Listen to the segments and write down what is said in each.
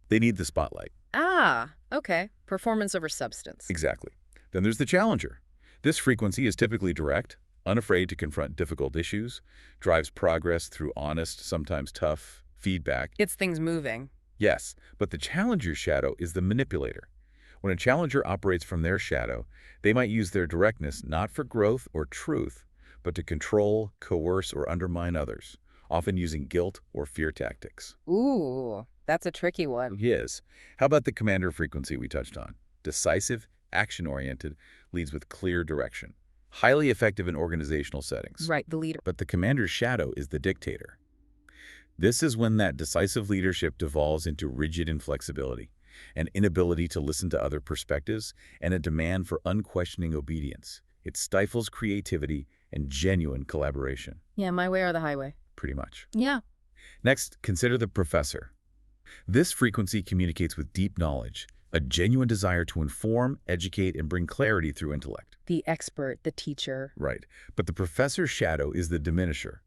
They need the spotlight. Ah, okay. Performance over substance. Exactly. Then there's the challenger. This frequency is typically direct, unafraid to confront difficult issues, drives progress through honest, sometimes tough, feedback. It's things moving. Yes, but the challenger's shadow is the manipulator. When a challenger operates from their shadow, they might use their directness not for growth or truth, but to control, coerce, or undermine others, often using guilt or fear tactics. Ooh, that's a tricky one. Yes. How about the commander frequency we touched on? Decisive, action-oriented, leads with clear direction. Highly effective in organizational settings. Right, the leader. But the commander's shadow is the dictator. This is when that decisive leadership devolves into rigid inflexibility, an inability to listen to other perspectives, and a demand for unquestioning obedience. It stifles creativity and genuine collaboration, Yeah, my way or the highway. pretty much. Yeah. Next, consider the professor. This frequency communicates with deep knowledge, a genuine desire to inform, educate, and bring clarity through intellect. The expert, the teacher. Right. But the professor's shadow is the diminisher.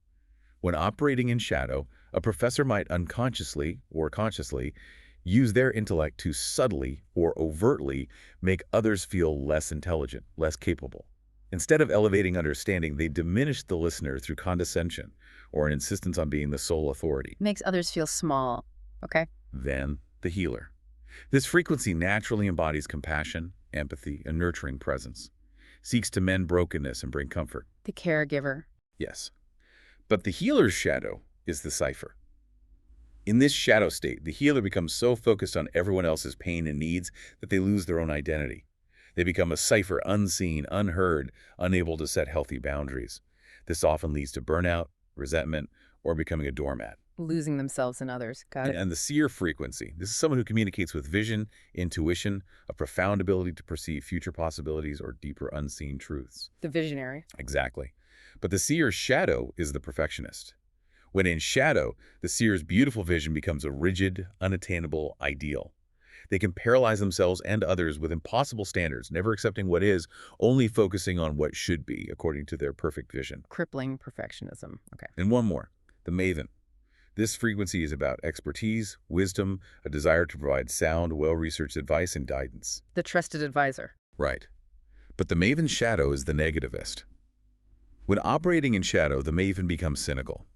When operating in shadow, a professor might unconsciously or consciously use their intellect to subtly or overtly make others feel less intelligent, less capable. Instead of elevating understanding, they diminish the listener through condescension or an insistence on being the sole authority. Makes others feel small. Okay. Then, the healer. This frequency naturally embodies compassion, empathy, and nurturing presence, seeks to mend brokenness and bring comfort. The caregiver. Yes. But the healer's shadow is the cipher. In this shadow state, the healer becomes so focused on everyone else's pain and needs that they lose their own identity. They become a cipher, unseen, unheard, unable to set healthy boundaries. This often leads to burnout, resentment, or becoming a doormat. Losing themselves in others. Got it. And the seer frequency. This is someone who communicates with vision, intuition, a profound ability to perceive future possibilities or deeper unseen truths. The visionary. Exactly. But the seer's shadow is the perfectionist. When in shadow, the seer's beautiful vision becomes a rigid, unattainable ideal. They can paralyze themselves and others with impossible standards, never accepting what is, only focusing on what should be, according to their perfect vision. Crippling perfectionism. Okay. And one more, the maven. This frequency is about expertise, wisdom, a desire to provide sound, well-researched advice and guidance. The trusted advisor. Right. But the maven's shadow is the negativist. When operating in shadow, the maven becomes cynical.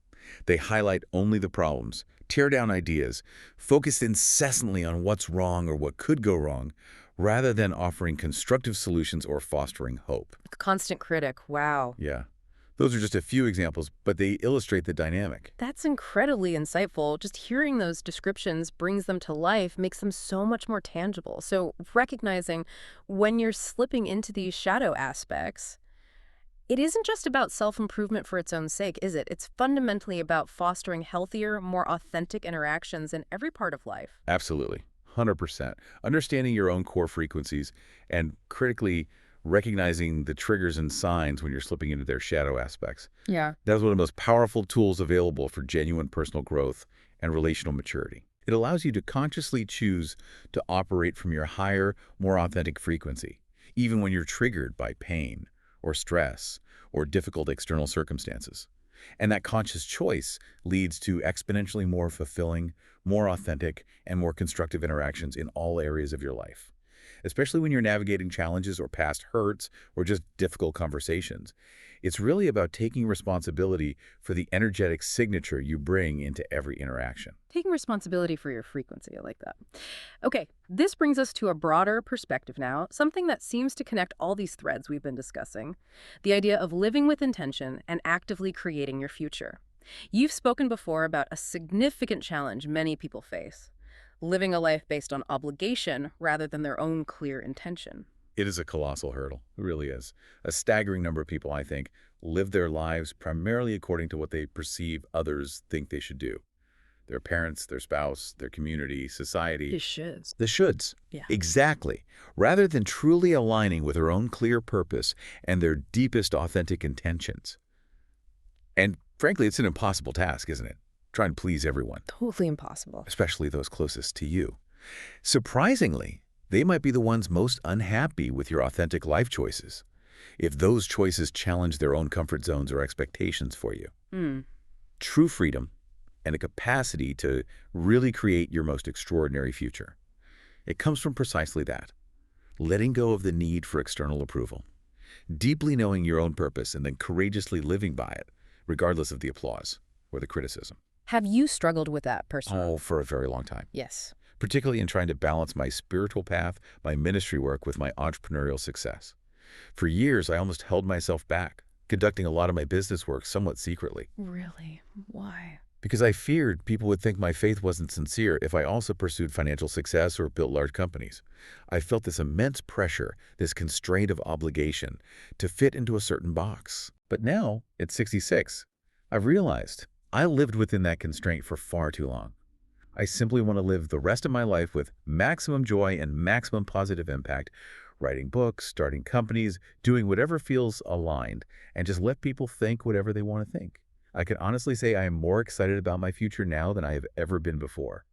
They highlight only the problems, tear down ideas, focus incessantly on what's wrong or what could go wrong, rather than offering constructive solutions or fostering hope. Constant critic. Wow. Yeah. Those are just a few examples, but they illustrate the dynamic. That's incredibly insightful. Just hearing those descriptions brings them to life, makes them so much more tangible. So recognizing when you're slipping into these shadow aspects, it isn't just about self-improvement for its own sake, is it? It's fundamentally about fostering healthier, more authentic interactions in every part of life. Absolutely. 100%. Understanding your own core frequencies and critically recognizing the triggers and signs when you're slipping into their shadow aspects. Yeah. That is one of the most powerful tools available for genuine personal growth and relational maturity. It allows you to consciously choose to operate from your higher, more authentic frequency, even when you're triggered by pain or stress or difficult external circumstances. And that conscious choice leads to exponentially more fulfilling, more authentic, and more constructive interactions in all areas of your life. Especially when you're navigating challenges or past hurts or just difficult conversations. It's really about taking responsibility for the energetic signature you bring into every interaction. Taking responsibility for your frequency. I like that. Okay, this brings us to a broader perspective now, something that seems to connect all these threads we've been discussing. The idea of living with intention and actively creating your future. You've spoken before about a significant challenge many people face. Living a life based on obligation rather than their own clear intention. It is a colossal hurdle. It really is. A staggering number of people, I think, live their lives primarily according to what they perceive others think they should do. Their parents, their spouse, their community, society. The shoulds. The shoulds. Yeah. Exactly. Rather than truly aligning with their own clear purpose and their deepest authentic intentions. And frankly, it's an impossible task, isn't it? Try and please everyone. Totally impossible. Especially those closest to you. Surprisingly, they might be the ones most unhappy with your authentic life choices, if those choices challenge their own comfort zones or expectations for you. True freedom, and a capacity to really create your most extraordinary future. It comes from precisely that, letting go of the need for external approval, deeply knowing your own purpose and then courageously living by it, regardless of the applause or the criticism. Have you struggled with that personally? Oh, for a very long time, Yes. particularly in trying to balance my spiritual path, my ministry work with my entrepreneurial success. For years, I almost held myself back, conducting a lot of my business work somewhat secretly, Really? Why? because I feared people would think my faith wasn't sincere if I also pursued financial success or built large companies. I felt this immense pressure, this constraint of obligation, to fit into a certain box. But now, at 66, I've realized I lived within that constraint for far too long. I simply want to live the rest of my life with maximum joy and maximum positive impact, writing books, starting companies, doing whatever feels aligned, and just let people think whatever they want to think. I can honestly say I am more excited about my future now than I have ever been before.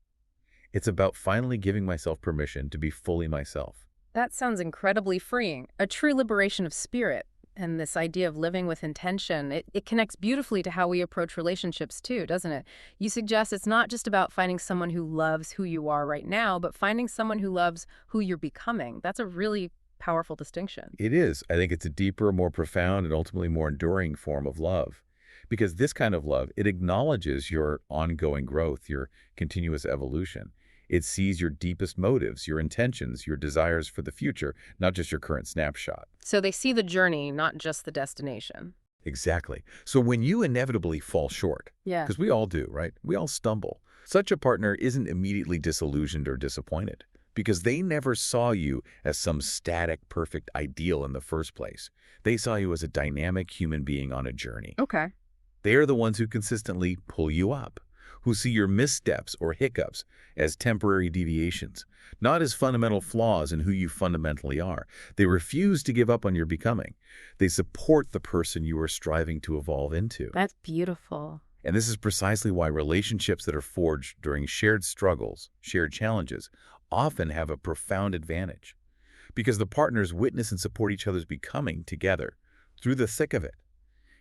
It's about finally giving myself permission to be fully myself. That sounds incredibly freeing, a true liberation of spirit. And this idea of living with intention, it connects beautifully to how we approach relationships too, doesn't it? You suggest it's not just about finding someone who loves who you are right now, but finding someone who loves who you're becoming. That's a really powerful distinction. It is. I think it's a deeper, more profound, and ultimately more enduring form of love. Because this kind of love, it acknowledges your ongoing growth, your continuous evolution. It sees your deepest motives, your intentions, your desires for the future, not just your current snapshot. So they see the journey, not just the destination. Exactly. So when you inevitably fall short, Yeah. because we all do, right? We all stumble. Such a partner isn't immediately disillusioned or disappointed because they never saw you as some static, perfect ideal in the first place. They saw you as a dynamic human being on a journey. Okay. They are the ones who consistently pull you up, who see your missteps or hiccups as temporary deviations, not as fundamental flaws in who you fundamentally are. They refuse to give up on your becoming. They support the person you are striving to evolve into. That's beautiful. And this is precisely why relationships that are forged during shared struggles, shared challenges, often have a profound advantage. Because the partners witness and support each other's becoming together through the thick of it.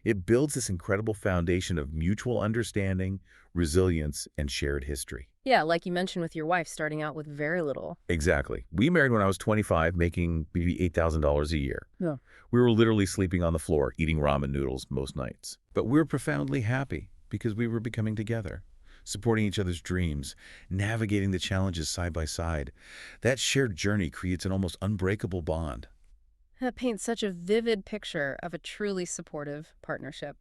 It builds this incredible foundation of mutual understanding, resilience, and shared history. Yeah, like you mentioned with your wife starting out with very little. Exactly. We married when I was 25, making maybe $8,000 a year. Yeah. We were literally sleeping on the floor, eating ramen noodles most nights. But we were profoundly happy because we were becoming together, supporting each other's dreams, navigating the challenges side by side. That shared journey creates an almost unbreakable bond. That paints such a vivid picture of a truly supportive partnership.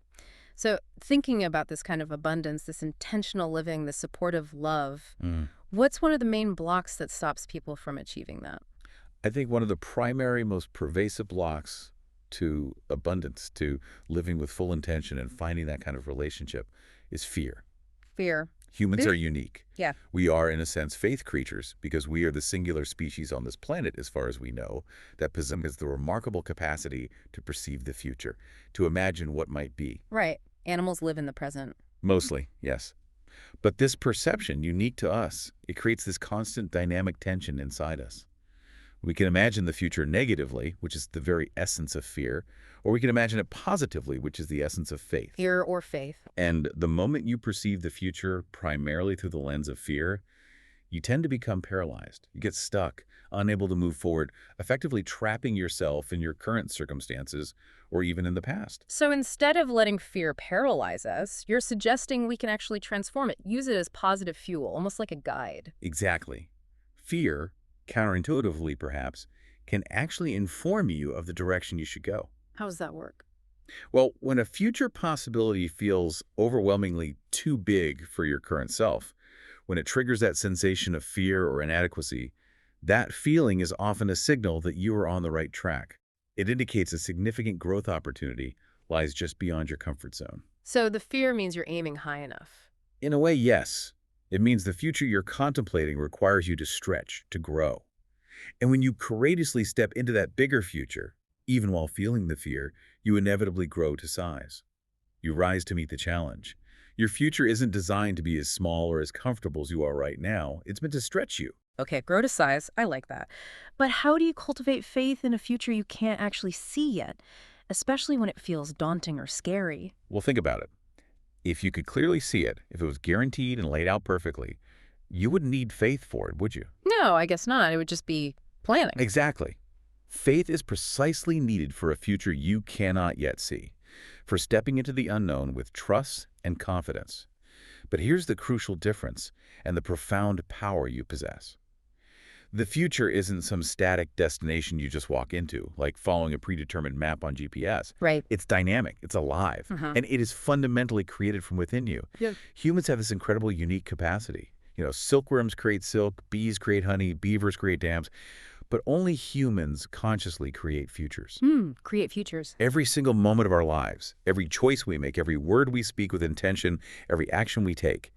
So, thinking about this kind of abundance, this intentional living, this supportive love, Mm. what's one of the main blocks that stops people from achieving that? I think one of the primary, most pervasive blocks to abundance, to living with full intention and finding that kind of relationship is fear. Fear. Humans Fear? are unique. Yeah. We are, in a sense, faith creatures because we are the singular species on this planet, as far as we know, that possesses the remarkable capacity to perceive the future, to imagine what might be. Right. Animals live in the present. Mostly, yes. But this perception, unique to us, it creates this constant dynamic tension inside us. We can imagine the future negatively, which is the very essence of fear, or we can imagine it positively, which is the essence of faith. Fear or faith. And the moment you perceive the future primarily through the lens of fear, you tend to become paralyzed. You get stuck, unable to move forward, effectively trapping yourself in your current circumstances or even in the past. So instead of letting fear paralyze us, you're suggesting we can actually transform it, use it as positive fuel, almost like a guide. Exactly. Fear, counterintuitively perhaps, can actually inform you of the direction you should go. How does that work? Well, when a future possibility feels overwhelmingly too big for your current self, when it triggers that sensation of fear or inadequacy, that feeling is often a signal that you are on the right track. It indicates a significant growth opportunity lies just beyond your comfort zone. So the fear means you're aiming high enough. In a way, yes. It means the future you're contemplating requires you to stretch, to grow. And when you courageously step into that bigger future, even while feeling the fear, you inevitably grow to size. You rise to meet the challenge. Your future isn't designed to be as small or as comfortable as you are right now. It's meant to stretch you. Okay, grow to size. I like that. But how do you cultivate faith in a future you can't actually see yet, especially when it feels daunting or scary? Well, think about it. If you could clearly see it, if it was guaranteed and laid out perfectly, you wouldn't need faith for it, would you? No, I guess not. It would just be planning. Exactly. Faith is precisely needed for a future you cannot yet see, for stepping into the unknown with trust and confidence. But here's the crucial difference and the profound power you possess. The future isn't some static destination you just walk into, like following a predetermined map on GPS. Right. It's dynamic, it's alive, and it is fundamentally created from within you. Yeah. Humans have this incredible unique capacity. Silkworms create silk, bees create honey, beavers create dams, but only humans consciously create futures. Create futures. Every single moment of our lives, every choice we make, every word we speak with intention, every action we take,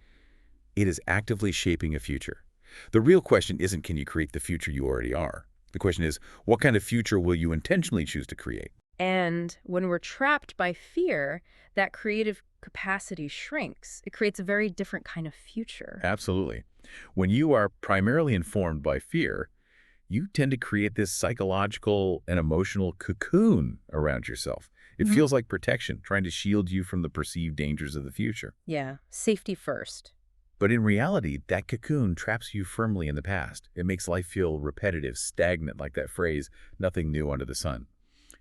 it is actively shaping a future. The real question isn't, can you create the future you already are? The question is, what kind of future will you intentionally choose to create? And when we're trapped by fear, that creative capacity shrinks. It creates a very different kind of future. Absolutely. When you are primarily informed by fear, you tend to create this psychological and emotional cocoon around yourself. It feels like protection, trying to shield you from the perceived dangers of the future. Yeah, safety first. But in reality, that cocoon traps you firmly in the past. It makes life feel repetitive, stagnant, like that phrase, nothing new under the sun.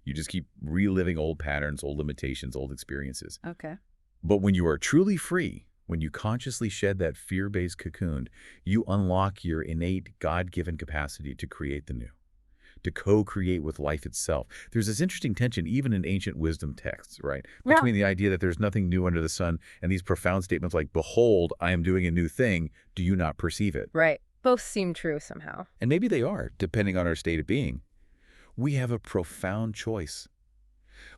You just keep reliving old patterns, old limitations, old experiences. Okay. But when you are truly free, when you consciously shed that fear-based cocoon, you unlock your innate, God-given capacity to create the new, to co-create with life itself. There's this interesting tension, even in ancient wisdom texts, right? Between the idea that there's nothing new under the sun and these profound statements like, behold, I am doing a new thing. Do you not perceive it? Right. Both seem true somehow. And maybe they are, depending on our state of being. We have a profound choice.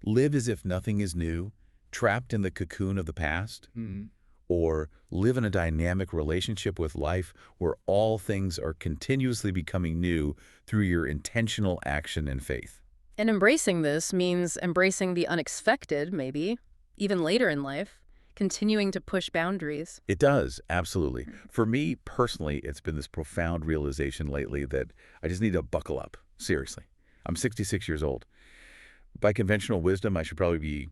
Live as if nothing is new, trapped in the cocoon of the past, or live in a dynamic relationship with life where all things are continuously becoming new through your intentional action and faith. And embracing this means embracing the unexpected, maybe, even later in life, continuing to push boundaries. It does, absolutely. For me, personally, it's been this profound realization lately that I just need to buckle up, seriously. I'm 66 years old. By conventional wisdom, I should probably be,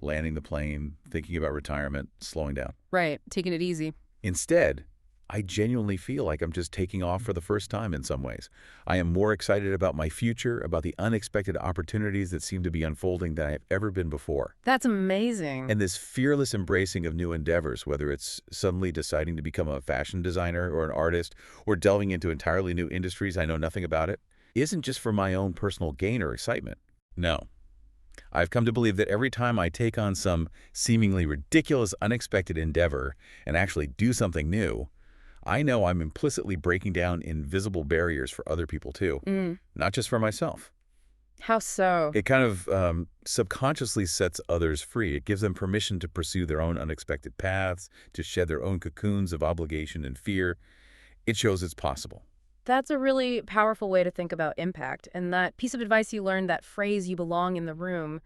landing the plane, thinking about retirement, slowing down. Right. Taking it easy. Instead, I genuinely feel like I'm just taking off for the first time in some ways. I am more excited about my future, about the unexpected opportunities that seem to be unfolding than I have ever been before. That's amazing. And this fearless embracing of new endeavors, whether it's suddenly deciding to become a fashion designer or an artist, or delving into entirely new industries I know nothing about it, isn't just for my own personal gain or excitement. No. I've come to believe that every time I take on some seemingly ridiculous, unexpected endeavor and actually do something new, I know I'm implicitly breaking down invisible barriers for other people too, not just for myself. How so? It kind of subconsciously sets others free. It gives them permission to pursue their own unexpected paths, to shed their own cocoons of obligation and fear. It shows it's possible. That's a really powerful way to think about impact. And that piece of advice you learned, that phrase, you belong in the room,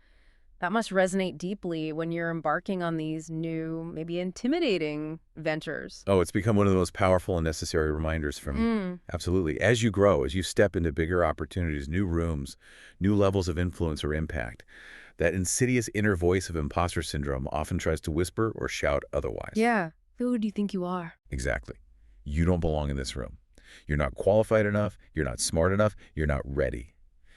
that must resonate deeply when you're embarking on these new, maybe intimidating ventures. Oh, it's become one of the most powerful and necessary reminders for me. Absolutely. As you grow, as you step into bigger opportunities, new rooms, new levels of influence or impact, that insidious inner voice of imposter syndrome often tries to whisper or shout otherwise. Yeah. Who do you think you are? Exactly. You don't belong in this room. You're not qualified enough, you're not smart enough, you're not ready.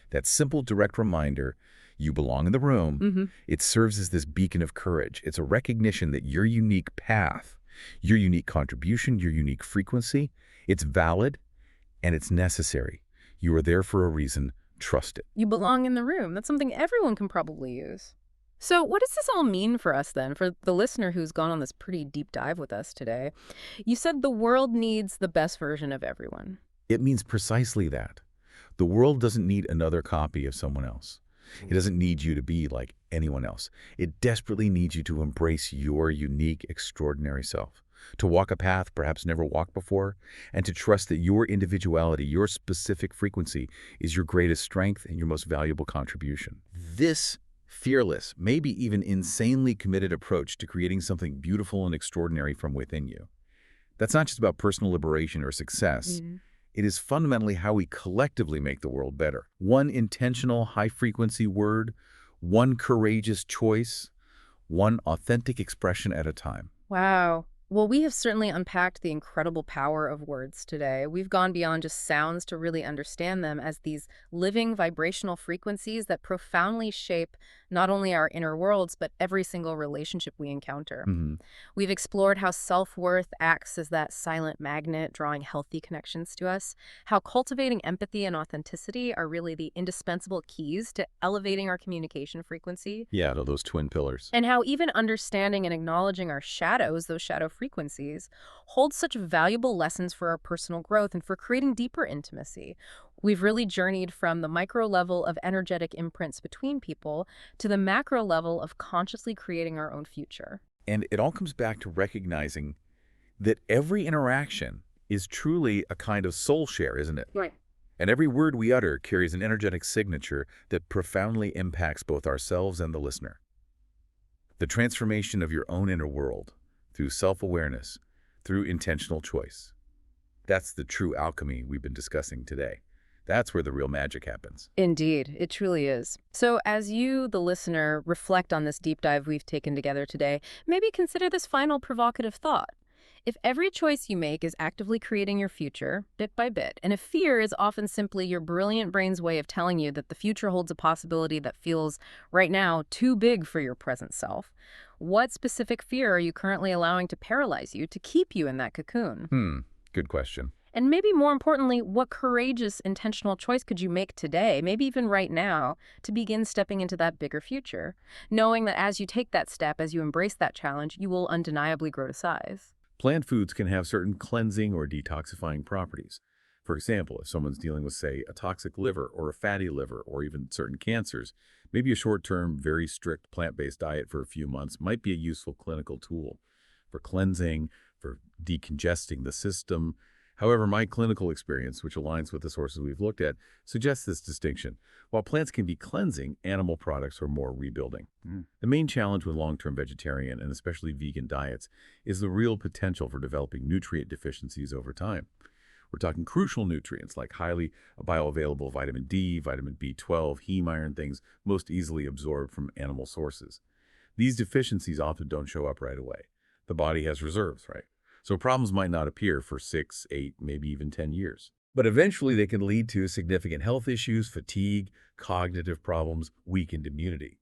That simple, direct reminder, you belong in the room, it serves as this beacon of courage. It's a recognition that your unique path, your unique contribution, your unique frequency, it's valid and it's necessary. You are there for a reason. Trust it. You belong in the room. That's something everyone can probably use. So what does this all mean for us then, for the listener who's gone on this pretty deep dive with us today? You said the world needs the best version of everyone. It means precisely that. The world doesn't need another copy of someone else. It doesn't need you to be like anyone else. It desperately needs you to embrace your unique, extraordinary self, to walk a path perhaps never walked before, and to trust that your individuality, your specific frequency, is your greatest strength and your most valuable contribution. This fearless, maybe even insanely committed approach to creating something beautiful and extraordinary from within you. That's not just about personal liberation or success. It is fundamentally how we collectively make the world better. One intentional, high-frequency word, one courageous choice, one authentic expression at a time. Wow. Well, we have certainly unpacked the incredible power of words today. We've gone beyond just sounds to really understand them as these living vibrational frequencies that profoundly shape not only our inner worlds, but every single relationship we encounter. Hmm. We've explored how self-worth acts as that silent magnet, drawing healthy connections to us, how cultivating empathy and authenticity are really the indispensable keys to elevating our communication frequency, Yeah, to those twin pillars. and how even understanding and acknowledging our shadows, those shadow frequencies, holds such valuable lessons for our personal growth and for creating deeper intimacy. We've really journeyed from the micro level of energetic imprints between people to the macro level of consciously creating our own future. And it all comes back to recognizing that every interaction is truly a kind of soul share, isn't it? Right. And every word we utter carries an energetic signature that profoundly impacts both ourselves and the listener. The transformation of your own inner world through self-awareness, through intentional choice. That's the true alchemy we've been discussing today. That's where the real magic happens. Indeed, it truly is. So, as you, the listener, reflect on this deep dive we've taken together today, maybe consider this final provocative thought. If every choice you make is actively creating your future, bit by bit, and if fear is often simply your brilliant brain's way of telling you that the future holds a possibility that feels, right now, too big for your present self, what specific fear are you currently allowing to paralyze you to keep you in that cocoon? Good question. And maybe more importantly, what courageous, intentional choice could you make today, maybe even right now, to begin stepping into that bigger future, knowing that as you take that step, as you embrace that challenge, you will undeniably grow to size? Plant foods can have certain cleansing or detoxifying properties. For example, if someone's dealing with, say, a toxic liver or a fatty liver or even certain cancers, maybe a short-term, very strict plant-based diet for a few months might be a useful clinical tool for cleansing, for decongesting the system. However, my clinical experience, which aligns with the sources we've looked at, suggests this distinction. While plants can be cleansing, animal products are more rebuilding. The main challenge with long-term vegetarian and especially vegan diets is the real potential for developing nutrient deficiencies over time. We're talking crucial nutrients like highly bioavailable vitamin D, vitamin B12, heme iron, things most easily absorbed from animal sources. These deficiencies often don't show up right away. The body has reserves, right? So problems might not appear for 6, 8, maybe even 10 years. But eventually they can lead to significant health issues, fatigue, cognitive problems, weakened immunity.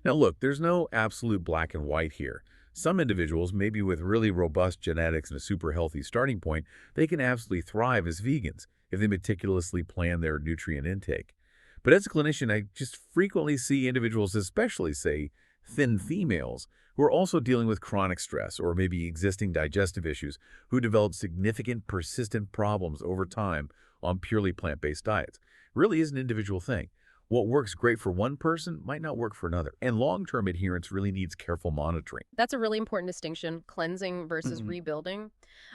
Now look, there's no absolute black and white here. Some individuals, maybe with really robust genetics and a super healthy starting point, they can absolutely thrive as vegans if they meticulously plan their nutrient intake. But as a clinician, I just frequently see individuals, especially, say, thin females, who are also dealing with chronic stress or maybe existing digestive issues, who develop significant, persistent problems over time on purely plant-based diets. It really is an individual thing. What works great for one person might not work for another, and long-term adherence really needs careful monitoring. That's a really important distinction, cleansing versus rebuilding.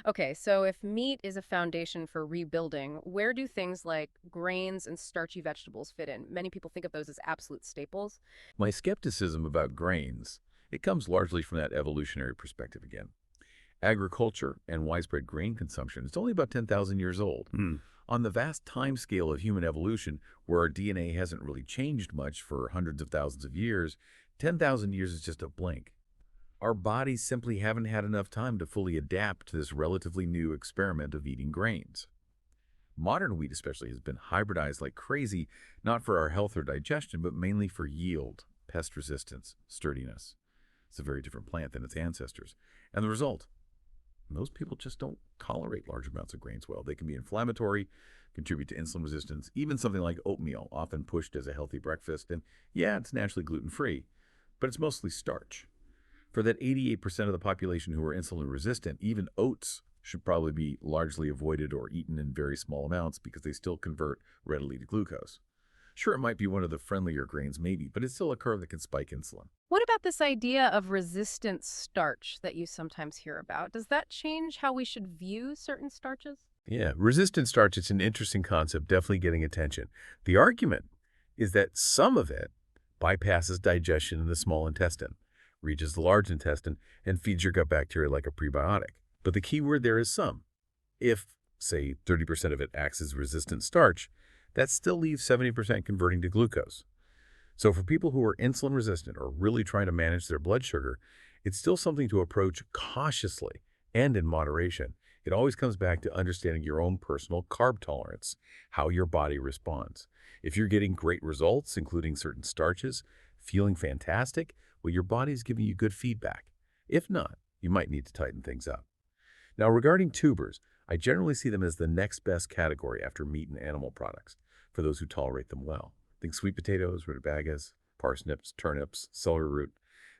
Okay, so if meat is a foundation for rebuilding, where do things like grains and starchy vegetables fit in? Many people think of those as absolute staples. My skepticism about grains, it comes largely from that evolutionary perspective again. Agriculture and widespread grain consumption is only about 10,000 years old. On the vast time scale of human evolution, where our DNA hasn't really changed much for hundreds of thousands of years, 10,000 years is just a blink. Our bodies simply haven't had enough time to fully adapt to this relatively new experiment of eating grains. Modern wheat especially has been hybridized like crazy, not for our health or digestion, but mainly for yield, pest resistance, sturdiness. It's a very different plant than its ancestors. And the result? Most people just don't tolerate large amounts of grains well. They can be inflammatory, contribute to insulin resistance, even something like oatmeal, often pushed as a healthy breakfast. And yeah, it's naturally gluten-free, but it's mostly starch. For that 88% of the population who are insulin resistant, even oats should probably be largely avoided or eaten in very small amounts because they still convert readily to glucose. Sure, it might be one of the friendlier grains, maybe, but it's still a curve that can spike insulin. What about this idea of resistant starch that you sometimes hear about? Does that change how we should view certain starches? Yeah, resistant starch, it's an interesting concept, definitely getting attention. The argument is that some of it bypasses digestion in the small intestine, reaches the large intestine, and feeds your gut bacteria like a prebiotic. But the key word there is some. If, say, 30% of it acts as resistant starch, that still leaves 70% converting to glucose. So for people who are insulin resistant or really trying to manage their blood sugar, it's still something to approach cautiously and in moderation. It always comes back to understanding your own personal carb tolerance, how your body responds. If you're getting great results, including certain starches, feeling fantastic, well, your body's giving you good feedback. If not, you might need to tighten things up. Now, regarding tubers, I generally see them as the next best category after meat and animal products for those who tolerate them well. Think sweet potatoes, rutabagas, parsnips, turnips, celery root.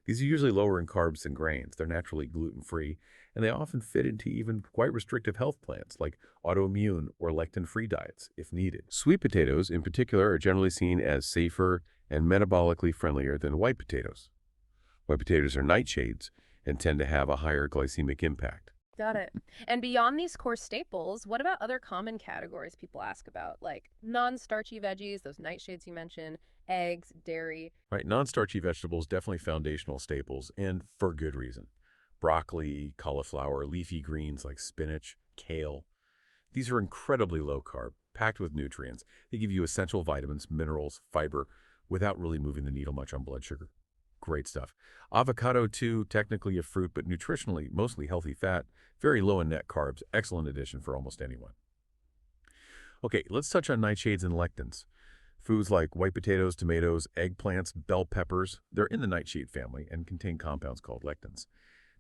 These are usually lower in carbs than grains. They're naturally gluten-free, and they often fit into even quite restrictive health plans like autoimmune or lectin-free diets if needed. Sweet potatoes, in particular, are generally seen as safer and metabolically friendlier than white potatoes. White potatoes are nightshades and tend to have a higher glycemic impact. Got it. And beyond these core staples, what about other common categories people ask about, like non-starchy veggies, those nightshades you mentioned, eggs, dairy? Right, non-starchy vegetables definitely foundational staples, and for good reason. Broccoli, cauliflower, leafy greens like spinach, kale. These are incredibly low carb, packed with nutrients. They give you essential vitamins, minerals, fiber, without really moving the needle much on blood sugar. Great stuff. Avocado, too, technically a fruit, but nutritionally mostly healthy fat, very low in net carbs, excellent addition for almost anyone. Okay, let's touch on nightshades and lectins. Foods like white potatoes, tomatoes, eggplants, bell peppers, they're in the nightshade family and contain compounds called lectins.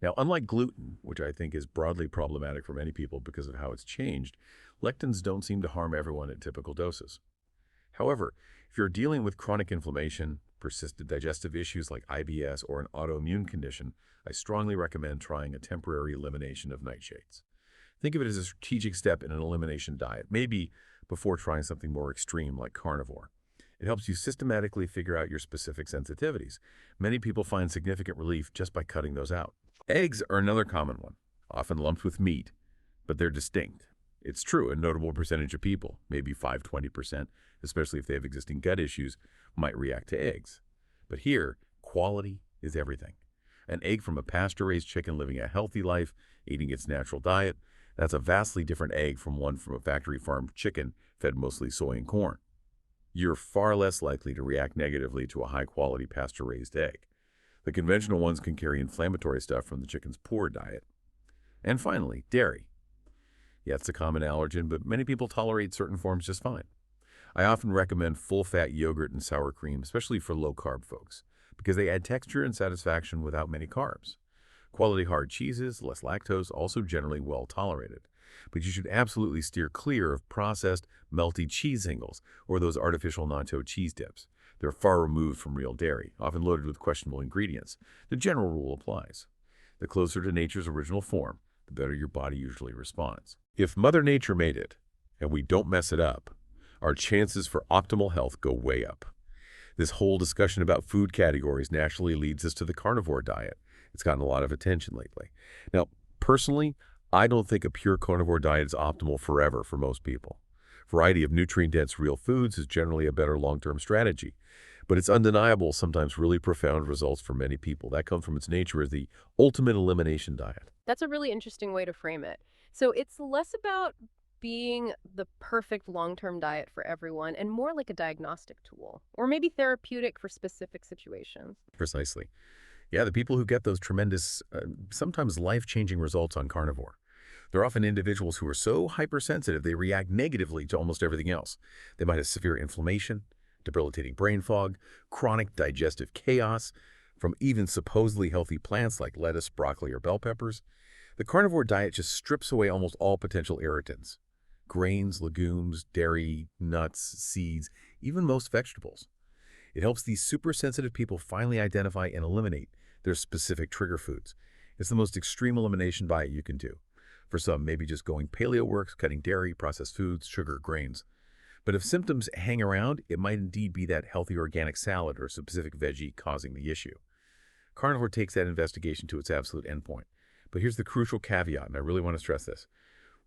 Now, unlike gluten, which I think is broadly problematic for many people because of how it's changed, lectins don't seem to harm everyone at typical doses. However, if you're dealing with chronic inflammation, persistent digestive issues like IBS, or an autoimmune condition, I strongly recommend trying a temporary elimination of nightshades. Think of it as a strategic step in an elimination diet, maybe before trying something more extreme like carnivore. It helps you systematically figure out your specific sensitivities. Many people find significant relief just by cutting those out. Eggs are another common one, often lumped with meat, but they're distinct. It's true, a notable percentage of people, maybe 5–20%, especially if they have existing gut issues, might react to eggs. But here, quality is everything. An egg from a pasture-raised chicken living a healthy life, eating its natural diet, that's a vastly different egg from one from a factory-farmed chicken fed mostly soy and corn. You're far less likely to react negatively to a high-quality pasture-raised egg. The conventional ones can carry inflammatory stuff from the chicken's poor diet. And finally, dairy. Yeah, it's a common allergen, but many people tolerate certain forms just fine. I often recommend full-fat yogurt and sour cream, especially for low-carb folks, because they add texture and satisfaction without many carbs. Quality hard cheeses, less lactose, also generally well tolerated. But you should absolutely steer clear of processed, melty cheese singles or those artificial natto cheese dips. They're far removed from real dairy, often loaded with questionable ingredients. The general rule applies. The closer to nature's original form, the better your body usually responds. If Mother Nature made it, and we don't mess it up, our chances for optimal health go way up. This whole discussion about food categories naturally leads us to the carnivore diet. It's gotten a lot of attention lately. Now, personally, I don't think a pure carnivore diet is optimal forever for most people. Variety of nutrient-dense real foods is generally a better long-term strategy. But it's undeniable sometimes really profound results for many people. That comes from its nature as the ultimate elimination diet. That's a really interesting way to frame it. So it's less about being the perfect long-term diet for everyone and more like a diagnostic tool, or maybe therapeutic for specific situations. Precisely. Yeah, the people who get those tremendous, sometimes life-changing results on carnivore. They're often individuals who are so hypersensitive they react negatively to almost everything else. They might have severe inflammation, debilitating brain fog, chronic digestive chaos, from even supposedly healthy plants like lettuce, broccoli, or bell peppers. The carnivore diet just strips away almost all potential irritants. Grains, legumes, dairy, nuts, seeds, even most vegetables. It helps these super-sensitive people finally identify and eliminate their specific trigger foods. It's the most extreme elimination diet you can do. For some, maybe just going paleo works, cutting dairy, processed foods, sugar, grains. But if symptoms hang around, it might indeed be that healthy organic salad or specific veggie causing the issue. Carnivore takes that investigation to its absolute endpoint. But here's the crucial caveat, and I really want to stress this.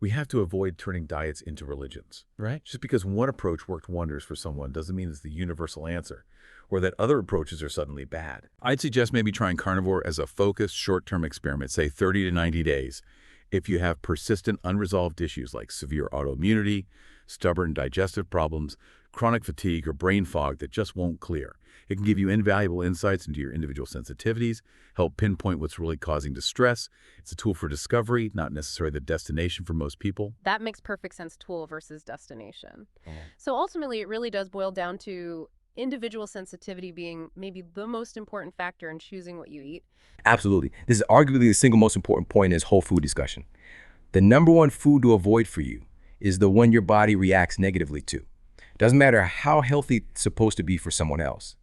We have to avoid turning diets into religions. Right. Just because one approach worked wonders for someone doesn't mean it's the universal answer, or that other approaches are suddenly bad. I'd suggest maybe trying carnivore as a focused, short-term experiment, say 30 to 90 days. If you have persistent, unresolved issues like severe autoimmunity, stubborn digestive problems, chronic fatigue, or brain fog that just won't clear. It can give you invaluable insights into your individual sensitivities, help pinpoint what's really causing distress. It's a tool for discovery, not necessarily the destination for most people. That makes perfect sense, tool versus destination. Oh. So ultimately, it really does boil down to individual sensitivity being maybe the most important factor in choosing what you eat. Absolutely. This is arguably the single most important point in this whole food discussion. The number one food to avoid for you is the one your body reacts negatively to. Doesn't matter how healthy it's supposed to be for someone else.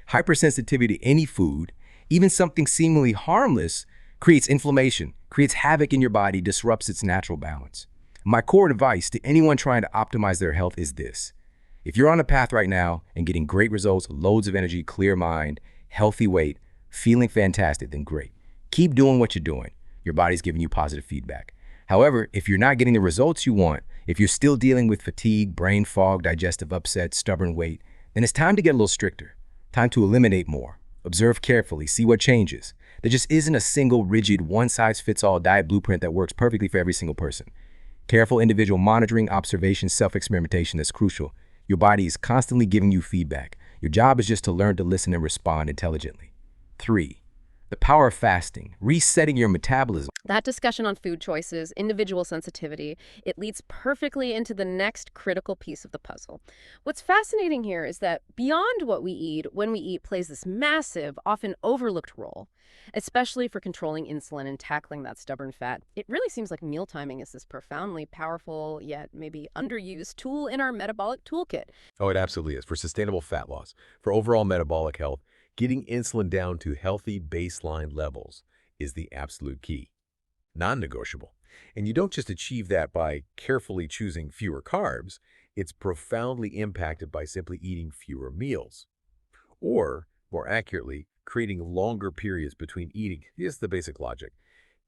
Hypersensitivity to any food, even something seemingly harmless, creates inflammation, creates havoc in your body, disrupts its natural balance. My core advice to anyone trying to optimize their health is this. If you're on a path right now and getting great results, loads of energy, clear mind, healthy weight, feeling fantastic, then great. Keep doing what you're doing. Your body's giving you positive feedback. However, if you're not getting the results you want, if you're still dealing with fatigue, brain fog, digestive upset, stubborn weight, then it's time to get a little stricter. Time to eliminate more. Observe carefully, see what changes. There just isn't a single rigid one-size-fits-all diet blueprint that works perfectly for every single person. Careful individual monitoring, observation, self-experimentation is crucial. Your body is constantly giving you feedback. Your job is just to learn to listen and respond intelligently. 3. The power of fasting, resetting your metabolism. That discussion on food choices, individual sensitivity, it leads perfectly into the next critical piece of the puzzle. What's fascinating here is that beyond what we eat, when we eat plays this massive, often overlooked role, especially for controlling insulin and tackling that stubborn fat. It really seems like meal timing is this profoundly powerful, yet maybe underused tool in our metabolic toolkit. Oh, it absolutely is. For sustainable fat loss, for overall metabolic health, getting insulin down to healthy baseline levels is the absolute key, non-negotiable. And you don't just achieve that by carefully choosing fewer carbs, it's profoundly impacted by simply eating fewer meals. Or, more accurately, creating longer periods between eating. Here's the basic logic.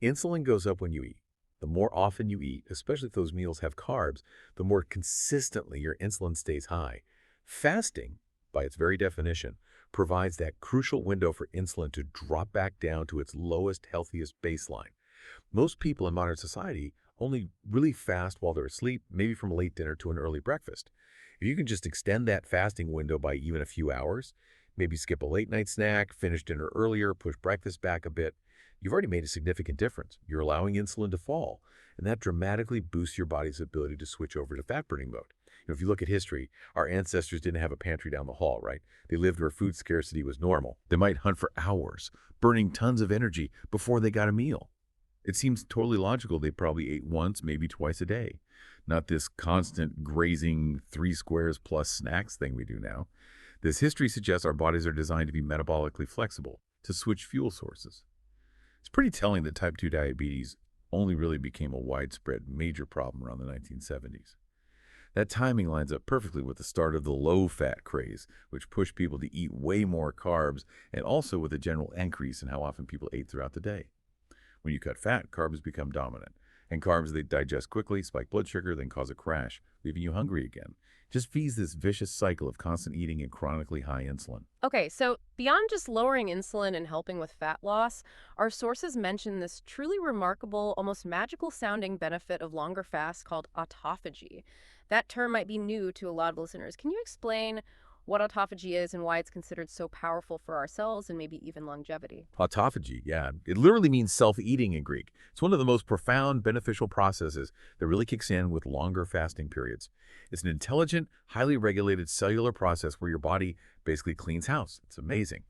Insulin goes up when you eat. The more often you eat, especially if those meals have carbs, the more consistently your insulin stays high. Fasting, by its very definition, provides that crucial window for insulin to drop back down to its lowest, healthiest baseline. Most people in modern society only really fast while they're asleep, maybe from a late dinner to an early breakfast. If you can just extend that fasting window by even a few hours, maybe skip a late night snack, finish dinner earlier, push breakfast back a bit, you've already made a significant difference. You're allowing insulin to fall, and that dramatically boosts your body's ability to switch over to fat-burning mode. If you look at history, our ancestors didn't have a pantry down the hall, right? They lived where food scarcity was normal. They might hunt for hours, burning tons of energy before they got a meal. It seems totally logical they probably ate once, maybe twice a day. Not this constant grazing 3 squares plus snacks thing we do now. This history suggests our bodies are designed to be metabolically flexible, to switch fuel sources. It's pretty telling that type 2 diabetes only really became a widespread major problem around the 1970s. That timing lines up perfectly with the start of the low-fat craze, which pushed people to eat way more carbs, and also with a general increase in how often people ate throughout the day. When you cut fat, carbs become dominant. And carbs, they digest quickly, spike blood sugar, then cause a crash, leaving you hungry again. Just feeds this vicious cycle of constant eating and chronically high insulin. Okay, so beyond just lowering insulin and helping with fat loss, our sources mention this truly remarkable, almost magical sounding benefit of longer fasts called autophagy. That term might be new to a lot of listeners. Can you explain what autophagy is and why it's considered so powerful for our cells and maybe even longevity? Autophagy, yeah. It literally means self-eating in Greek. It's one of the most profound beneficial processes that really kicks in with longer fasting periods. It's an intelligent, highly regulated cellular process where your body basically cleans house. It's amazing.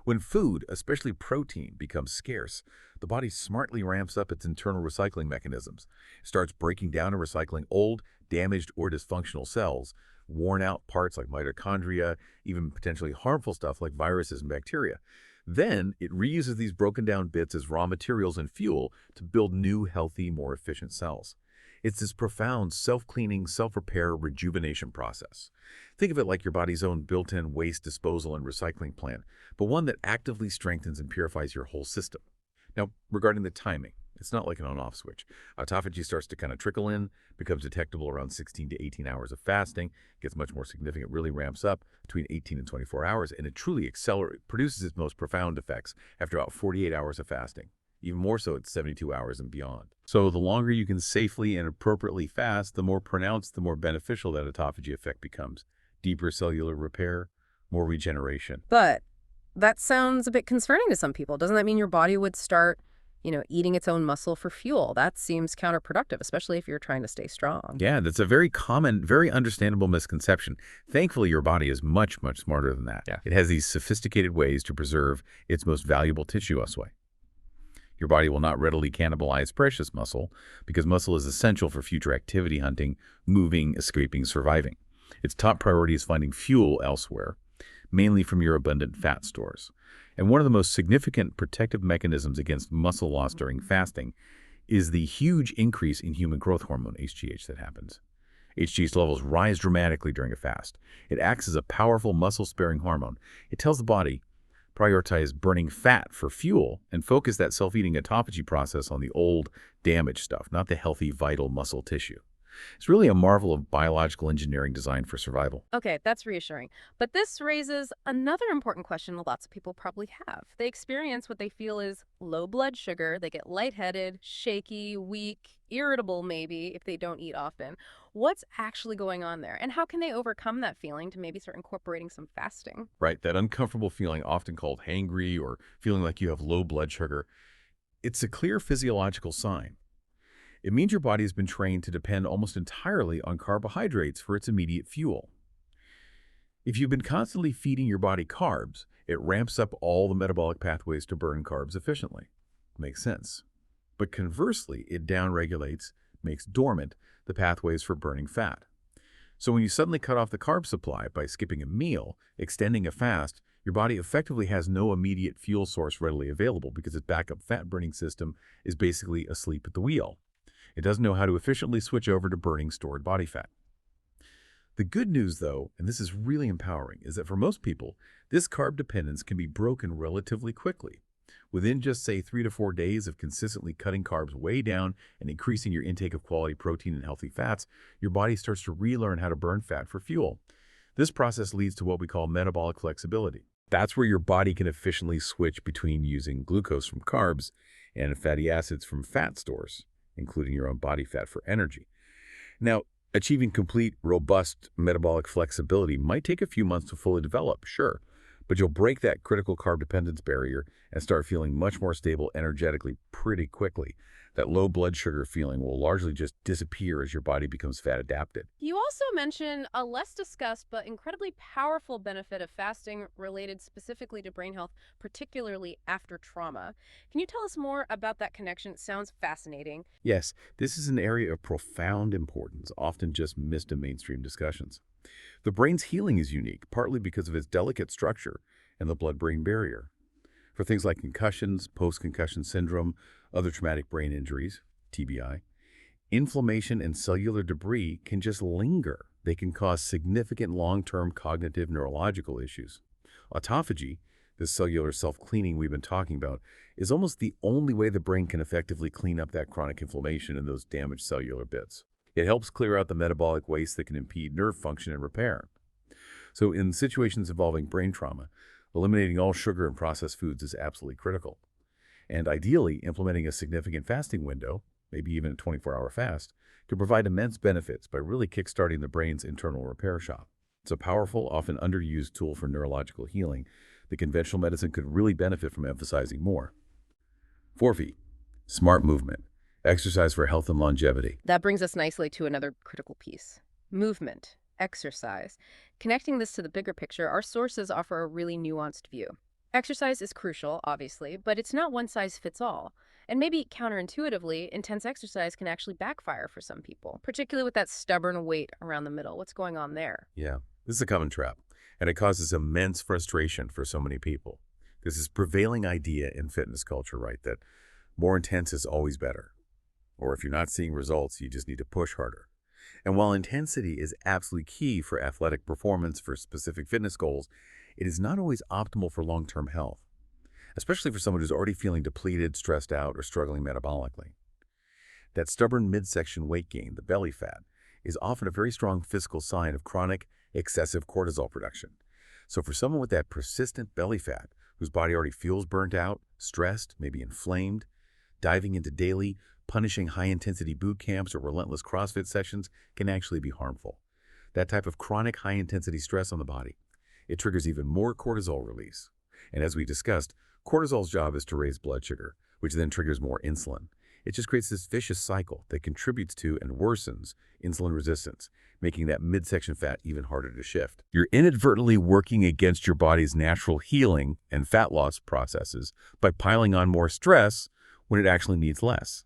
When food, especially protein, becomes scarce, the body smartly ramps up its internal recycling mechanisms. It starts breaking down and recycling old, damaged, or dysfunctional cells, worn out parts like mitochondria, even potentially harmful stuff like viruses and bacteria. Then it reuses these broken down bits as raw materials and fuel to build new, healthy, more efficient cells. It's this profound self-cleaning, self-repair, rejuvenation process. Think of it like your body's own built-in waste disposal and recycling plant, but one that actively strengthens and purifies your whole system. Now, regarding the timing, it's not like an on-off switch. Autophagy starts to kind of trickle in, becomes detectable around 16 to 18 hours of fasting, gets much more significant, really ramps up between 18 and 24 hours, and it truly produces its most profound effects after about 48 hours of fasting. even more so at 72 hours and beyond. So the longer you can safely and appropriately fast, the more pronounced, the more beneficial that autophagy effect becomes. Deeper cellular repair, more regeneration. But that sounds a bit concerning to some people. Doesn't that mean your body would start, eating its own muscle for fuel? That seems counterproductive, especially if you're trying to stay strong. Yeah, that's a very common, very understandable misconception. Thankfully, your body is much, much smarter than that. Yeah. It has these sophisticated ways to preserve its most valuable tissue osway. Your body will not readily cannibalize precious muscle because muscle is essential for future activity, hunting, moving, escaping, surviving. Its top priority is finding fuel elsewhere, mainly from your abundant fat stores. And one of the most significant protective mechanisms against muscle loss during fasting is the huge increase in human growth hormone, HGH, that happens. HGH levels rise dramatically during a fast. It acts as a powerful muscle-sparing hormone. It tells the body, prioritize burning fat for fuel and focus that self-eating autophagy process on the old, damaged stuff, not the healthy, vital muscle tissue. It's really a marvel of biological engineering designed for survival. Okay, that's reassuring. But this raises another important question that lots of people probably have. They experience what they feel is low blood sugar. They get lightheaded, shaky, weak, irritable maybe if they don't eat often. What's actually going on there? And how can they overcome that feeling to maybe start incorporating some fasting? Right, that uncomfortable feeling, often called hangry or feeling like you have low blood sugar, it's a clear physiological sign. It means your body has been trained to depend almost entirely on carbohydrates for its immediate fuel. If you've been constantly feeding your body carbs, it ramps up all the metabolic pathways to burn carbs efficiently. Makes sense. But conversely, it downregulates, makes dormant, the pathways for burning fat. So when you suddenly cut off the carb supply by skipping a meal, extending a fast, your body effectively has no immediate fuel source readily available because its backup fat-burning system is basically asleep at the wheel. It doesn't know how to efficiently switch over to burning stored body fat. The good news, though, and this is really empowering, is that for most people, this carb dependence can be broken relatively quickly. Within just, say, 3 to 4 days of consistently cutting carbs way down and increasing your intake of quality protein and healthy fats, your body starts to relearn how to burn fat for fuel. This process leads to what we call metabolic flexibility. That's where your body can efficiently switch between using glucose from carbs and fatty acids from fat stores, including your own body fat for energy. Now, achieving complete, robust metabolic flexibility might take a few months to fully develop, sure, but you'll break that critical carb dependence barrier and start feeling much more stable energetically pretty quickly. That low blood sugar feeling will largely just disappear as your body becomes fat adapted. You also mentioned a less discussed but incredibly powerful benefit of fasting related specifically to brain health, particularly after trauma. Can you tell us more about that connection? It sounds fascinating. Yes, this is an area of profound importance, often just missed in mainstream discussions. The brain's healing is unique, partly because of its delicate structure and the blood-brain barrier. For things like concussions, post-concussion syndrome, other traumatic brain injuries, TBI, inflammation and cellular debris can just linger. They can cause significant long-term cognitive neurological issues. Autophagy, this cellular self-cleaning we've been talking about, is almost the only way the brain can effectively clean up that chronic inflammation in those damaged cellular bits. It helps clear out the metabolic waste that can impede nerve function and repair. So in situations involving brain trauma, eliminating all sugar and processed foods is absolutely critical. And ideally, implementing a significant fasting window, maybe even a 24-hour fast, can provide immense benefits by really kickstarting the brain's internal repair shop. It's a powerful, often underused tool for neurological healing that conventional medicine could really benefit from emphasizing more. 4V, smart movement, exercise for health and longevity. That brings us nicely to another critical piece. Movement, exercise. Connecting this to the bigger picture, our sources offer a really nuanced view. Exercise is crucial, obviously, but it's not one size fits all. And maybe counterintuitively, intense exercise can actually backfire for some people, particularly with that stubborn weight around the middle. What's going on there? Yeah, this is a common trap, and it causes immense frustration for so many people. There's this prevailing idea in fitness culture, right, that more intense is always better. Or if you're not seeing results, you just need to push harder. And while intensity is absolutely key for athletic performance for specific fitness goals, it is not always optimal for long-term health, especially for someone who's already feeling depleted, stressed out, or struggling metabolically. That stubborn midsection weight gain, the belly fat, is often a very strong physical sign of chronic, excessive cortisol production. So for someone with that persistent belly fat, whose body already feels burnt out, stressed, maybe inflamed, Diving into daily, punishing high-intensity boot camps or relentless CrossFit sessions can actually be harmful. That type of chronic high-intensity stress on the body, it triggers even more cortisol release. And as we discussed, cortisol's job is to raise blood sugar, which then triggers more insulin. It just creates this vicious cycle that contributes to and worsens insulin resistance, making that midsection fat even harder to shift. You're inadvertently working against your body's natural healing and fat loss processes by piling on more stress when it actually needs less.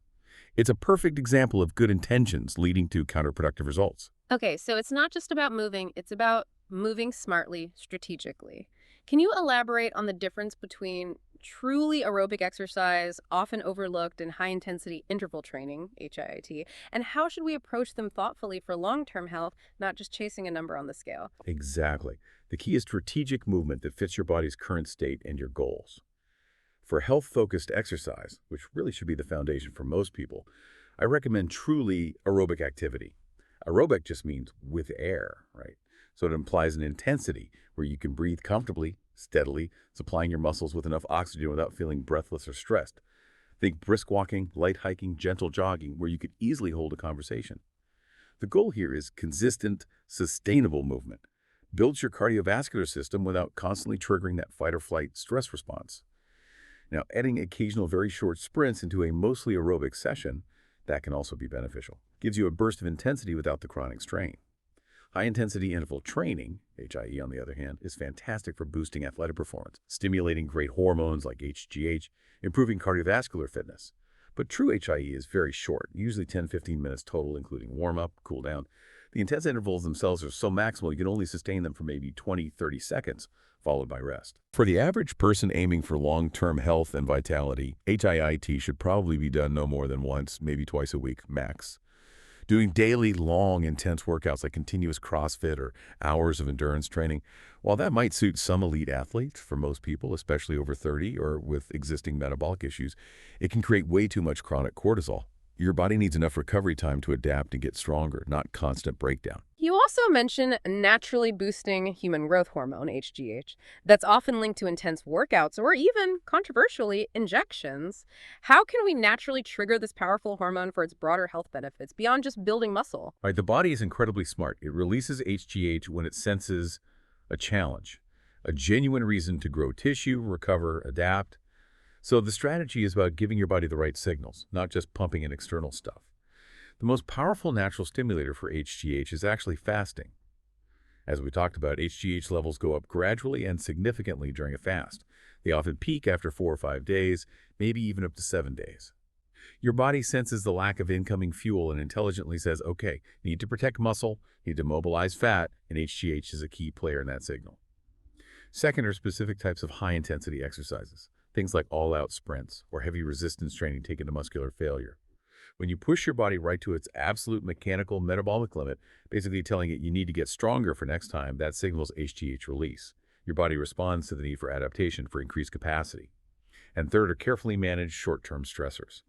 It's a perfect example of good intentions leading to counterproductive results. Okay, so it's not just about moving, it's about moving smartly, strategically. Can you elaborate on the difference between truly aerobic exercise, often overlooked, and high-intensity interval training, HIIT, and how should we approach them thoughtfully for long-term health, not just chasing a number on the scale? Exactly. The key is strategic movement that fits your body's current state and your goals. For health-focused exercise, which really should be the foundation for most people, I recommend truly aerobic activity. Aerobic just means with air, right? So it implies an intensity where you can breathe comfortably, steadily, supplying your muscles with enough oxygen without feeling breathless or stressed. Think brisk walking, light hiking, gentle jogging, where you could easily hold a conversation. The goal here is consistent, sustainable movement. Builds your cardiovascular system without constantly triggering that fight or flight stress response. Now, adding occasional very short sprints into a mostly aerobic session, that can also be beneficial. Gives you a burst of intensity without the chronic strain. High-intensity interval training, HIE on the other hand, is fantastic for boosting athletic performance, stimulating great hormones like HGH, improving cardiovascular fitness. But true HIE is very short, usually 10-15 minutes total, including warm-up, cool-down. The intense intervals themselves are so maximal you can only sustain them for maybe 20-30 seconds, followed by rest. For the average person aiming for long-term health and vitality, HIIT should probably be done no more than once, maybe twice a week, max. Doing daily, long, intense workouts like continuous CrossFit or hours of endurance training, while that might suit some elite athletes, for most people, especially over 30 or with existing metabolic issues, it can create way too much chronic cortisol. Your body needs enough recovery time to adapt and get stronger, not constant breakdown. You also mention naturally boosting human growth hormone, HGH, that's often linked to intense workouts or even, controversially, injections. How can we naturally trigger this powerful hormone for its broader health benefits beyond just building muscle? Right, the body is incredibly smart. It releases HGH when it senses a challenge, a genuine reason to grow tissue, recover, adapt. So the strategy is about giving your body the right signals, not just pumping in external stuff. The most powerful natural stimulator for HGH is actually fasting. As we talked about, HGH levels go up gradually and significantly during a fast. They often peak after 4 or 5 days, maybe even up to 7 days. Your body senses the lack of incoming fuel and intelligently says, okay, need to protect muscle, need to mobilize fat, and HGH is a key player in that signal. Second are specific types of high-intensity exercises, things like all-out sprints or heavy resistance training taken to muscular failure. When you push your body right to its absolute mechanical metabolic limit, basically telling it you need to get stronger for next time, that signals HGH release. Your body responds to the need for adaptation for increased capacity. And third are carefully managed short-term stressors.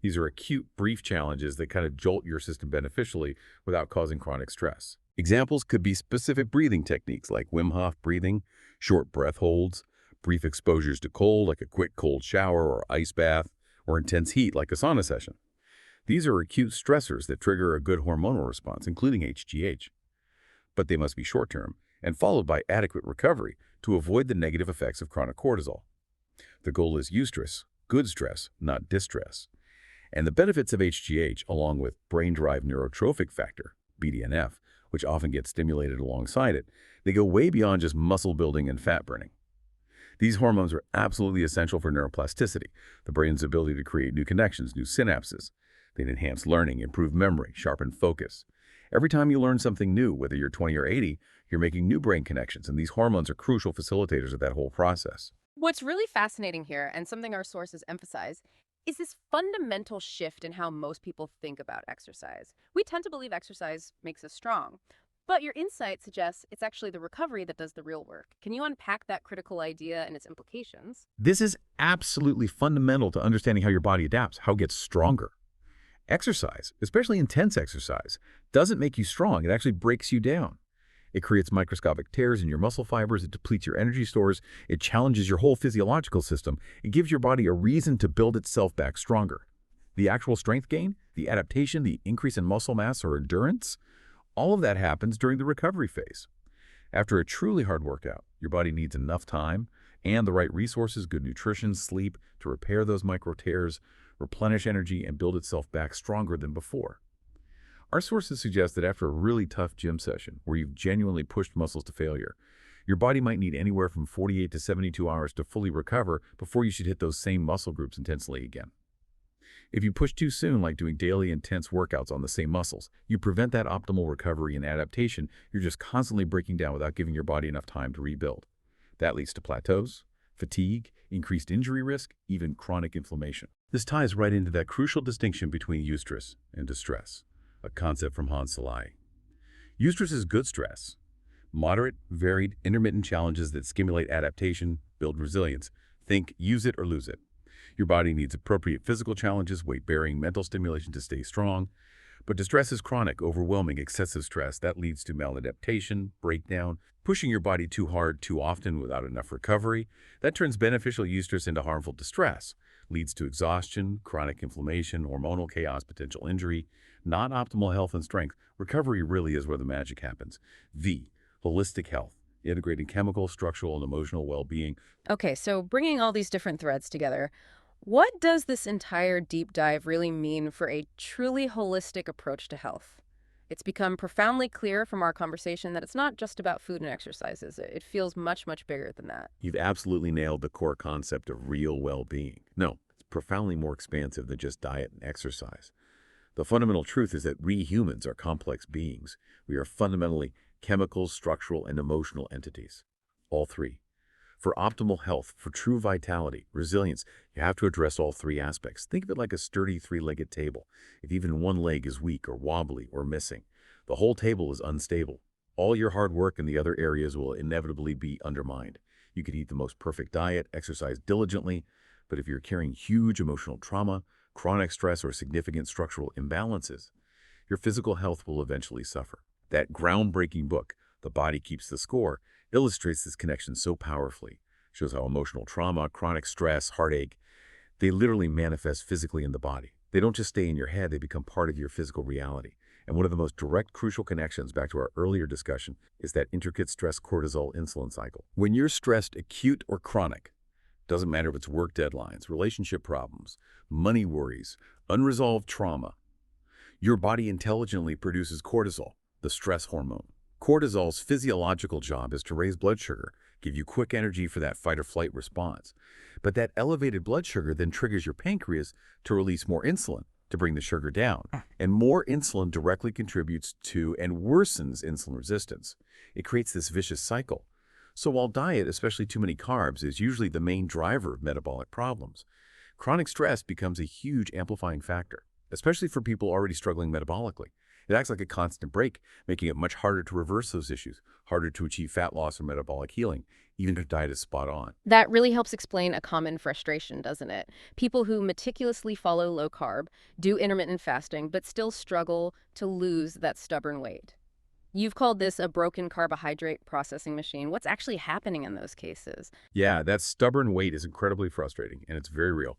These are acute, brief challenges that kind of jolt your system beneficially without causing chronic stress. Examples could be specific breathing techniques like Wim Hof breathing, short breath holds, brief exposures to cold like a quick cold shower or ice bath, or intense heat like a sauna session. These are acute stressors that trigger a good hormonal response, including HGH. But they must be short-term and followed by adequate recovery to avoid the negative effects of chronic cortisol. The goal is eustress, good stress, not distress. And the benefits of HGH, along with brain-derived neurotrophic factor, BDNF, which often gets stimulated alongside it, they go way beyond just muscle building and fat burning. These hormones are absolutely essential for neuroplasticity, the brain's ability to create new connections, new synapses. They enhance learning, improve memory, sharpen focus. Every time you learn something new, whether you're 20 or 80, you're making new brain connections, and these hormones are crucial facilitators of that whole process. What's really fascinating here, and something our sources emphasize, is this fundamental shift in how most people think about exercise. We tend to believe exercise makes us strong, but your insight suggests it's actually the recovery that does the real work. Can you unpack that critical idea and its implications? This is absolutely fundamental to understanding how your body adapts, how it gets stronger. Exercise, especially intense exercise, doesn't make you strong. It actually breaks you down. It creates microscopic tears in your muscle fibers, it depletes your energy stores, it challenges your whole physiological system, it gives your body a reason to build itself back stronger. The actual strength gain, the adaptation, the increase in muscle mass or endurance, all of that happens during the recovery phase. After a truly hard workout, your body needs enough time and the right resources, good nutrition, sleep, to repair those micro tears, replenish energy, and build itself back stronger than before. Our sources suggest that after a really tough gym session, where you've genuinely pushed muscles to failure, your body might need anywhere from 48 to 72 hours to fully recover before you should hit those same muscle groups intensely again. If you push too soon, like doing daily intense workouts on the same muscles, you prevent that optimal recovery and adaptation. You're just constantly breaking down without giving your body enough time to rebuild. That leads to plateaus, fatigue, increased injury risk, even chronic inflammation. This ties right into that crucial distinction between eustress and distress, a concept from Hans Selye. Eustress is good stress, moderate, varied, intermittent challenges that stimulate adaptation, build resilience. Think use it or lose it. Your body needs appropriate physical challenges, weight-bearing, mental stimulation to stay strong. But distress is chronic, overwhelming, excessive stress. That leads to maladaptation, breakdown, pushing your body too hard, too often without enough recovery. That turns beneficial eustress into harmful distress, leads to exhaustion, chronic inflammation, hormonal chaos, potential injury, not optimal health and strength. Recovery really is where the magic happens. Holistic health, integrating chemical, structural, and emotional well-being. Okay, so bringing all these different threads together, what does this entire deep dive really mean for a truly holistic approach to health? It's become profoundly clear from our conversation that it's not just about food and exercises. It feels much, much bigger than that. You've absolutely nailed the core concept of real well-being. No, it's profoundly more expansive than just diet and exercise. The fundamental truth is that we humans are complex beings. We are fundamentally chemical, structural, and emotional entities. All three. For optimal health, for true vitality, resilience, you have to address all three aspects. Think of it like a sturdy three-legged table. If even one leg is weak or wobbly or missing, the whole table is unstable. All your hard work in the other areas will inevitably be undermined. You could eat the most perfect diet, exercise diligently, but if you're carrying huge emotional trauma, chronic stress, or significant structural imbalances, your physical health will eventually suffer. That groundbreaking book, The Body Keeps the Score, illustrates this connection so powerfully. Shows how emotional trauma, chronic stress, heartache, they literally manifest physically in the body. They don't just stay in your head, they become part of your physical reality. And one of the most direct, crucial connections back to our earlier discussion is that intricate stress cortisol insulin cycle. When you're stressed, acute or chronic, doesn't matter if it's work deadlines, relationship problems, money worries, unresolved trauma, your body intelligently produces cortisol, the stress hormone. Cortisol's physiological job is to raise blood sugar, give you quick energy for that fight-or-flight response. But that elevated blood sugar then triggers your pancreas to release more insulin to bring the sugar down. And more insulin directly contributes to and worsens insulin resistance. It creates this vicious cycle. So while diet, especially too many carbs, is usually the main driver of metabolic problems, chronic stress becomes a huge amplifying factor, especially for people already struggling metabolically. It acts like a constant brake, making it much harder to reverse those issues, harder to achieve fat loss or metabolic healing, even if diet is spot on. That really helps explain a common frustration, doesn't it? People who meticulously follow low carb, do intermittent fasting, but still struggle to lose that stubborn weight. You've called this a broken carbohydrate processing machine. What's actually happening in those cases? Yeah, that stubborn weight is incredibly frustrating, and it's very real.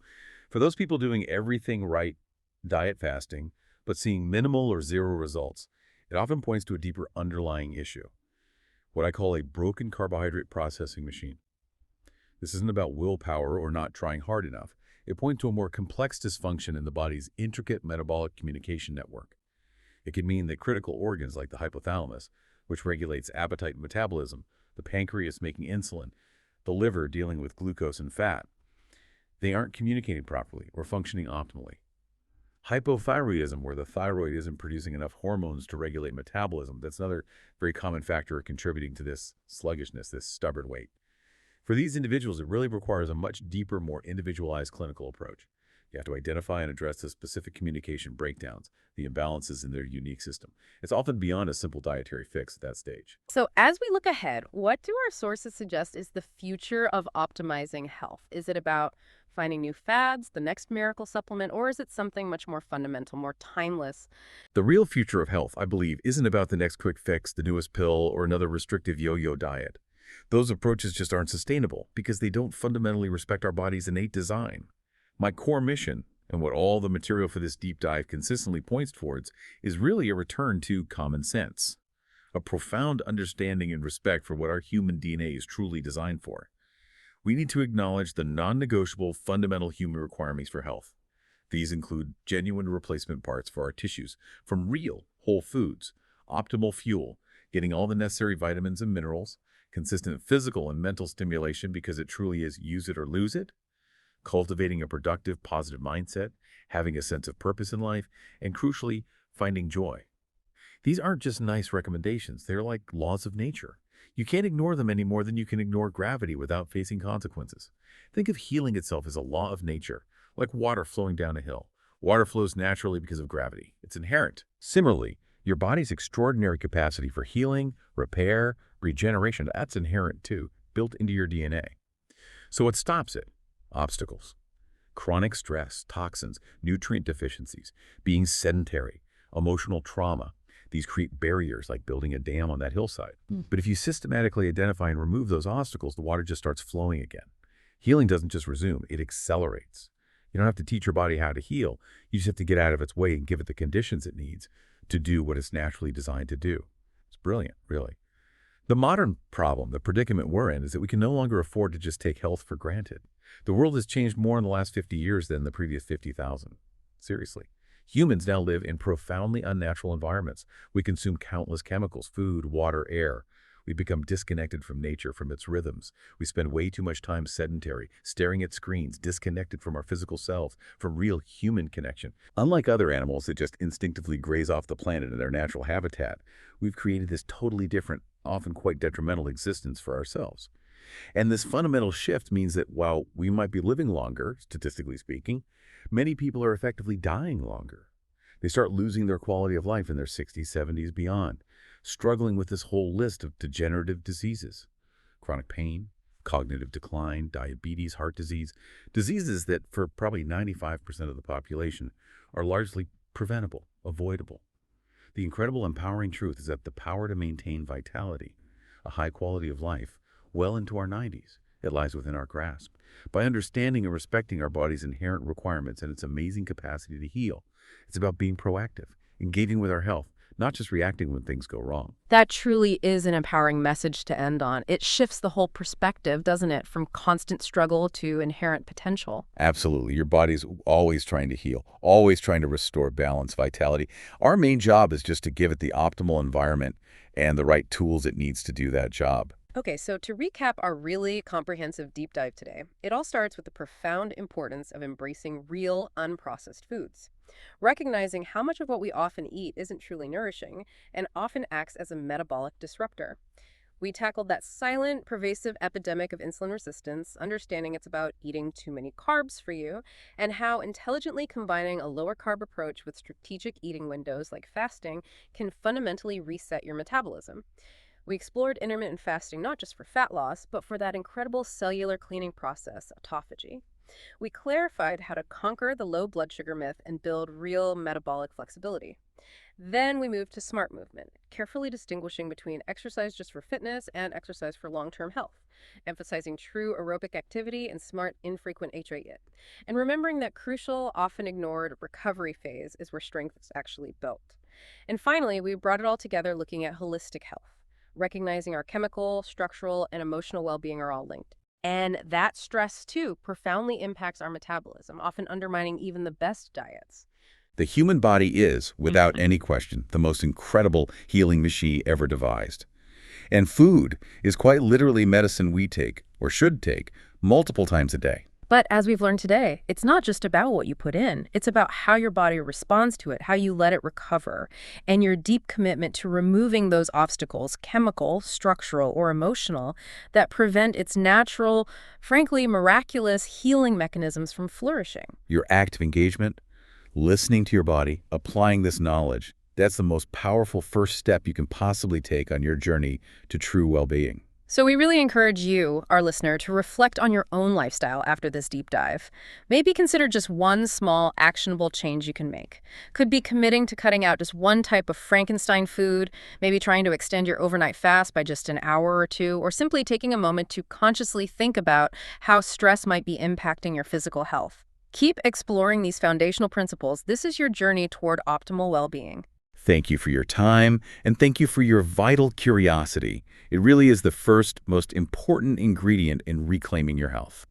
For those people doing everything right, diet fasting, but seeing minimal or zero results, it often points to a deeper underlying issue, what I call a broken carbohydrate processing machine. This isn't about willpower or not trying hard enough. It points to a more complex dysfunction in the body's intricate metabolic communication network. It can mean that critical organs like the hypothalamus, which regulates appetite and metabolism, the pancreas making insulin, the liver dealing with glucose and fat, they aren't communicating properly or functioning optimally. Hypothyroidism, where the thyroid isn't producing enough hormones to regulate metabolism, that's another very common factor contributing to this sluggishness, this stubborn weight. For these individuals, it really requires a much deeper, more individualized clinical approach. You have to identify and address the specific communication breakdowns, the imbalances in their unique system. It's often beyond a simple dietary fix at that stage. So, as we look ahead, what do our sources suggest is the future of optimizing health? Is it about finding new fads, the next miracle supplement, or is it something much more fundamental, more timeless? The real future of health, I believe, isn't about the next quick fix, the newest pill, or another restrictive yo-yo diet. Those approaches just aren't sustainable because they don't fundamentally respect our body's innate design. My core mission, and what all the material for this deep dive consistently points towards, is really a return to common sense, a profound understanding and respect for what our human DNA is truly designed for. We need to acknowledge the non-negotiable fundamental human requirements for health. These include genuine replacement parts for our tissues from real, whole foods, optimal fuel, getting all the necessary vitamins and minerals, consistent physical and mental stimulation because it truly is use it or lose it, cultivating a productive, positive mindset, having a sense of purpose in life, and crucially, finding joy. These aren't just nice recommendations, they're like laws of nature. You can't ignore them any more than you can ignore gravity without facing consequences. Think of healing itself as a law of nature, like water flowing down a hill. Water flows naturally because of gravity. It's inherent. Similarly, your body's extraordinary capacity for healing, repair, regeneration, that's inherent too, built into your DNA. So what stops it? Obstacles. Chronic stress, toxins, nutrient deficiencies, being sedentary, emotional trauma. These create barriers like building a dam on that hillside. But if you systematically identify and remove those obstacles, the water just starts flowing again. Healing doesn't just resume, it accelerates. You don't have to teach your body how to heal. You just have to get out of its way and give it the conditions it needs to do what it's naturally designed to do. It's brilliant, really. The modern problem, the predicament we're in, is that we can no longer afford to just take health for granted. The world has changed more in the last 50 years than the previous 50,000. Seriously. Humans now live in profoundly unnatural environments. We consume countless chemicals, food, water, air. We become disconnected from nature, from its rhythms. We spend way too much time sedentary, staring at screens, disconnected from our physical selves, from real human connection. Unlike other animals that just instinctively graze off the planet in their natural habitat, we've created this totally different, often quite detrimental existence for ourselves. And this fundamental shift means that while we might be living longer, statistically speaking, many people are effectively dying longer. They start losing their quality of life in their 60s, 70s, beyond, struggling with this whole list of degenerative diseases, chronic pain, cognitive decline, diabetes, heart disease, diseases that for probably 95% of the population are largely preventable, avoidable. The incredible empowering truth is that the power to maintain vitality, a high quality of life, well into our 90s, it lies within our grasp. By understanding and respecting our body's inherent requirements and its amazing capacity to heal, it's about being proactive, engaging with our health, not just reacting when things go wrong. That truly is an empowering message to end on. It shifts the whole perspective, doesn't it, from constant struggle to inherent potential. Absolutely. Your body's always trying to heal, always trying to restore balance, vitality. Our main job is just to give it the optimal environment and the right tools it needs to do that job. Okay, so to recap our really comprehensive deep dive today, it all starts with the profound importance of embracing real, unprocessed foods. Recognizing how much of what we often eat isn't truly nourishing and often acts as a metabolic disruptor. We tackled that silent, pervasive epidemic of insulin resistance, understanding it's about eating too many carbs for you, and how intelligently combining a lower carb approach with strategic eating windows like fasting can fundamentally reset your metabolism. We explored intermittent fasting not just for fat loss, but for that incredible cellular cleaning process, autophagy. We clarified how to conquer the low blood sugar myth and build real metabolic flexibility. Then we moved to smart movement, carefully distinguishing between exercise just for fitness and exercise for long-term health, emphasizing true aerobic activity and smart, infrequent HIIT. And remembering that crucial, often ignored recovery phase is where strength is actually built. And finally, we brought it all together looking at holistic health, recognizing our chemical, structural, and emotional well-being are all linked. And that stress, too, profoundly impacts our metabolism, often undermining even the best diets. The human body is, without any question, the most incredible healing machine ever devised. And food is quite literally medicine we take, or should take, multiple times a day. But as we've learned today, it's not just about what you put in. It's about how your body responds to it, how you let it recover, and your deep commitment to removing those obstacles, chemical, structural, or emotional, that prevent its natural, frankly, miraculous healing mechanisms from flourishing. Your active engagement, listening to your body, applying this knowledge, that's the most powerful first step you can possibly take on your journey to true well-being. So we really encourage you, our listener, to reflect on your own lifestyle after this deep dive. Maybe consider just one small, actionable change you can make. Could be committing to cutting out just one type of Frankenstein food, maybe trying to extend your overnight fast by just an hour or two, or simply taking a moment to consciously think about how stress might be impacting your physical health. Keep exploring these foundational principles. This is your journey toward optimal well-being. Thank you for your time, and thank you for your vital curiosity. It really is the first, most important ingredient in reclaiming your health.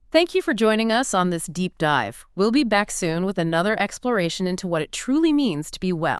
Thank you for joining us on this deep dive. We'll be back soon with another exploration into what it truly means to be well.